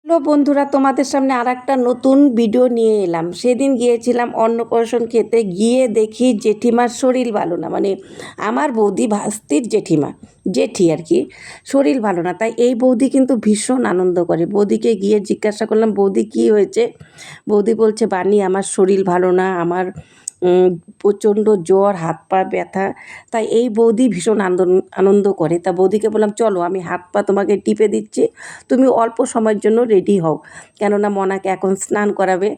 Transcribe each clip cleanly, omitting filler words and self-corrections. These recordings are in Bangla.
হ্যালো বন্ধুরা, তোমাদের সামনে আর একটা নতুন ভিডিও নিয়ে এলাম। সেদিন গিয়েছিলাম অন্নপ্রাশন খেতে, গিয়ে দেখি জেঠিমার শরীর ভালো না, মানে আমার বৌদি ভাস্তির জেঠি আর কি, শরীর ভালো না। তাই এই বৌদি কিন্তু ভীষণ আনন্দ করে। বৌদিকে গিয়ে জিজ্ঞাসা করলাম, বৌদি কী হয়েছে? বৌদি বলছে, বানি আমার শরীর ভালো না, আমার প্রচণ্ড জ্বর, হাত পা ব্যথা। তাই এই বৌদি ভীষণ আনন্দ করে। তা বৌদিকে বললাম, চলো আমি হাত পা তোমাকে টিপে দিচ্ছি, তুমি অল্প সময়ের জন্য রেডি হও, কেননা মনাকে এখন স্নান করাবে।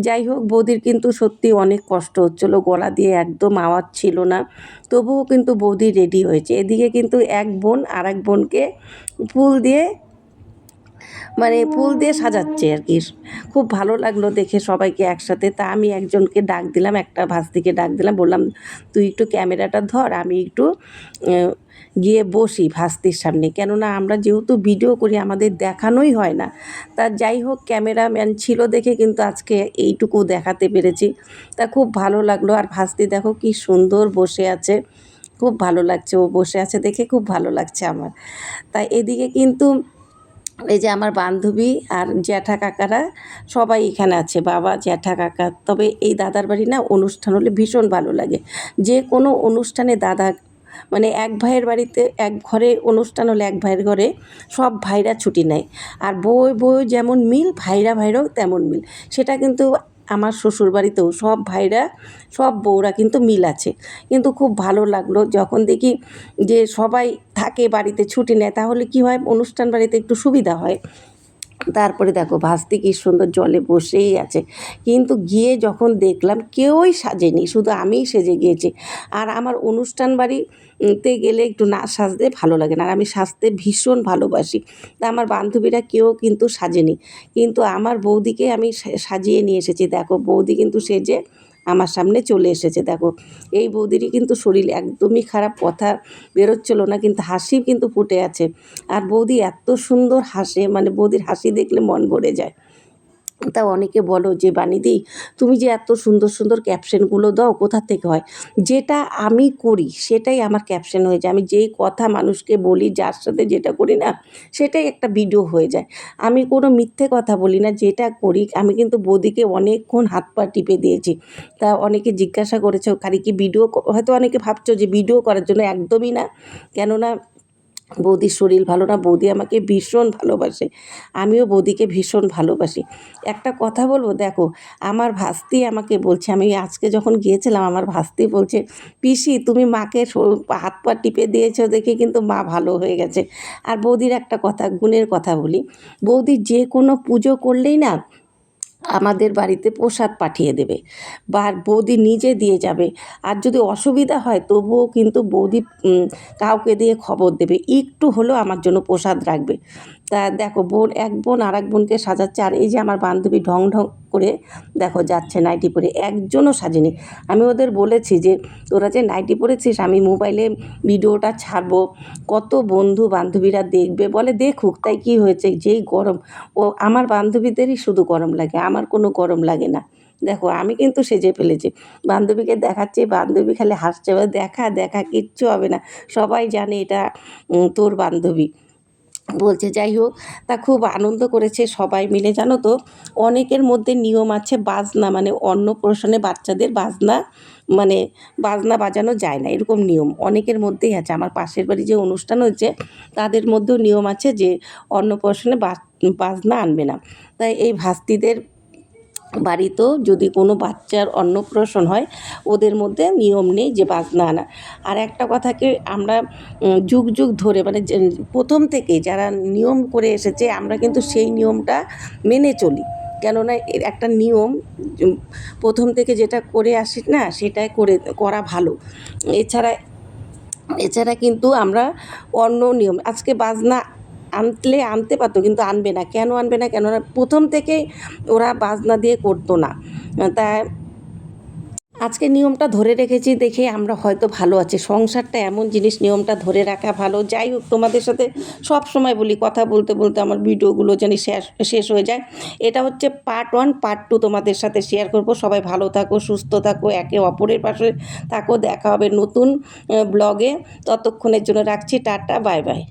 যাই হোক, বৌদির কিন্তু সত্যি অনেক কষ্ট হচ্ছিলো, গলা দিয়ে একদম আওয়াজ ছিল না, তবুও কিন্তু বৌদি রেডি হয়েছে। এদিকে কিন্তু এক বোন আর এক বোনকে ফুল দিয়ে ফুল দিয়ে সাজাচ্ছে আর কি। খুব ভালো লাগলো দেখে সবাইকে একসাথে। তা আমি একজনকে ডাক দিলাম, একটা ভাস্তিকে ডাক দিলাম, বললাম তুই একটু ক্যামেরাটা ধর, আমি একটু গিয়ে বসি ভাস্তির সামনে, কেননা আমরা যেহেতু ভিডিও করি আমাদের দেখানোই হয় না। তা যাই হোক, ক্যামেরাম্যান ছিল দেখে কিন্তু আজকে এইটুকু দেখাতে পেরেছি। তা খুব ভালো লাগলো। আর ভাস্তি দেখো কি সুন্দর বসে আছে, খুব ভালো লাগছে, ও বসে আছে দেখে খুব ভালো লাগছে আমার। তাই এদিকে কিন্তু এই যে আমার বান্ধবী আর জ্যাঠা কাকারা সবাই এখানে আছে, বাবা, জ্যাঠা, কাকা। তবে এই দাদার বাড়ি না অনুষ্ঠান হলে ভীষণ ভালো লাগে। যে কোনো অনুষ্ঠানে দাদা, মানে এক ভাইয়ের বাড়িতে এক ঘরে অনুষ্ঠান হলে এক ভাইয়ের ঘরে সব ভাইরা ছুটি নেয়। আর বউ যেমন মিল, ভাইরাও তেমন মিল। সেটা কিন্তু আমার শ্বশুরবাড়িতেও সব ভাইরা, সব বউরা কিন্তু মিল আছে। কিন্তু খুব ভালো লাগলো যখন দেখি যে সবাই থাকে বাড়িতে, ছুটি নেয়, তাহলে কি হয়, অনুষ্ঠান বাড়িতে একটু সুবিধা হয়। তারপরে দেখো ভাস্তি কি সুন্দর জলে বসেই আছে, কিন্তু গিয়ে যখন দেখলাম কেউই সাজেনি, শুধু আমিই সেজে গিয়েছি। আর আমার অনুষ্ঠান বাড়িতে গেলে একটু না সাজতে ভালো লাগে না, আর আমি সাজতে ভীষণ ভালোবাসি। তা আমার বান্ধবীরা কেউ কিন্তু সাজেনি, কিন্তু আমার বৌদিকে আমি সাজিয়ে নিয়ে এসেছি। দেখো বৌদি কিন্তু সেজে আমার সামনে চলে এসেছে। দেখো এই বৌদিরই কিন্তু শরীর একদমই খারাপ, কথা বেরোচ্ছিল না, কিন্তু হাসি কিন্তু ফুটে আছে। আর বৌদি এত সুন্দর হাসে, মানে বৌদির হাসি দেখলে মন ভরে যায়। তা অনেকে বলো যে, বানিদি তুমি যে এত সুন্দর সুন্দর ক্যাপশনগুলো দাও কোথা থেকে হয়? যেটা আমি করি সেটাই আমার ক্যাপশন হয়ে যায়। আমি যেই কথা মানুষকে বলি, যার সাথে যেটা করি না, সেটাই একটা ভিডিও হয়ে যায়। আমি কোনো মিথ্যে কথা বলি না, যেটা করি। আমি কিন্তু বৌদিকে অনেকক্ষণ হাত পা টিপে দিয়েছি। তা অনেকে জিজ্ঞাসা করেছে, খালি কি ভিডিও, হয়তো অনেকে ভাবছো যে ভিডিও করার জন্য, একদমই না। কেননা বৌদির শরীর ভালো না, বৌদি আমাকে ভীষণ ভালোবাসে, আমিও বৌদিকে ভীষণ ভালোবাসি। একটা কথা বলবো, দেখো আমার ভাস্তি আমাকে বলছে, আমি আজকে যখন গিয়েছিলাম আমার ভাস্তি বলছে, পিসি তুমি মাকে হাত পা টিপে দিয়েছো দেখে কিন্তু মা ভালো হয়ে গেছে। আর বৌদির একটা কথা, গুণের কথা বলি, বৌদি যে কোনো পুজো করলেই না আমাদের বাড়িতে প্রসাদ পাঠিয়ে দেবে, বা বৌদি নিজে দিয়ে যাবে। আর যদি অসুবিধা হয় তবুও কিন্তু বৌদি কাউকে দিয়ে খবর দেবে, একটু হলেও আমার জন্য প্রসাদ রাখবে। তা দেখো এক বোন আর এক বোনকে সাজাচ্ছে। আর এই যে আমার বান্ধবী ঢং ঢং করে দেখো যাচ্ছে নাইটি পরে, একজনও সাজেনি। আমি ওদের বলেছি যে তোরা যে নাইটি পরেছিস, আমি মোবাইলে ভিডিওটা ছাড়বো, কত বন্ধু বান্ধবীরা দেখবে, বলে দেখুক, তাই কি হয়েছে, যেই গরম, ও আমার বান্ধবীদেরই শুধু গরম লাগে, আমার কোনো গরম লাগে না। দেখো আমি কিন্তু সেজে ফেলেছি, বান্ধবীকে দেখাচ্ছি, বান্ধবী খালি হাসছে, দেখা দেখা, কিচ্ছু হবে না, সবাই জানে এটা তোর বান্ধবী বলছে। যাই হোক, তা খুব আনন্দ করেছে সবাই মিলে। জানো তো, অনেকের মধ্যে নিয়ম আছে বাজনা, মানে অন্নপ্রাশনে বাচ্চাদের বাজনা, মানে বাজনা বাজানো যায় না, এরকম নিয়ম অনেকের মধ্যেই আছে। আমার পাশের বাড়ি যে অনুষ্ঠান হয়েছে তাদের মধ্যেও নিয়ম আছে যে অন্নপ্রাশনে বাজনা আনবে না। তাই এই ভাস্তিদের বাড়িতেও যদি কোনো বাচ্চার অন্নপ্রাশন হয়, ওদের মধ্যে নিয়ম নেই যে বাজনা আনা। আর একটা কথাকে আমরা যুগ যুগ ধরে, মানে প্রথম থেকে যারা নিয়ম করে এসেছে, আমরা কিন্তু সেই নিয়মটা মেনে চলি। কেননা এর একটা নিয়ম প্রথম থেকে যেটা করে আসি না, সেটাই করা ভালো। এছাড়া কিন্তু আমরা অন্য নিয়ম, আজকে বাজনা আনতে পারতো কিন্তু আনবে না। কেন আনবে না? কেননা প্রথম থেকেই ওরা বাজনা দিয়ে করতো না। তা আজকে নিয়মটা ধরে রেখেছি দেখে আমরা হয়তো ভালো আছি। সংসারটা এমন জিনিস, নিয়মটা ধরে রাখা ভালো। যাই হোক, তোমাদের সাথে সব সময় বলি, কথা বলতে বলতে আমার ভিডিওগুলো জানি শেষ হয়ে যায়। এটা হচ্ছে পার্ট 1, পার্ট 2 তোমাদের সাথে শেয়ার করব। সবাই ভালো থাকো, সুস্থ থাকো, একে অপরের পাশে থাকো। দেখা হবে নতুন ব্লগে। ততক্ষণের জন্য রাখছি, টাটা, বাই বাই।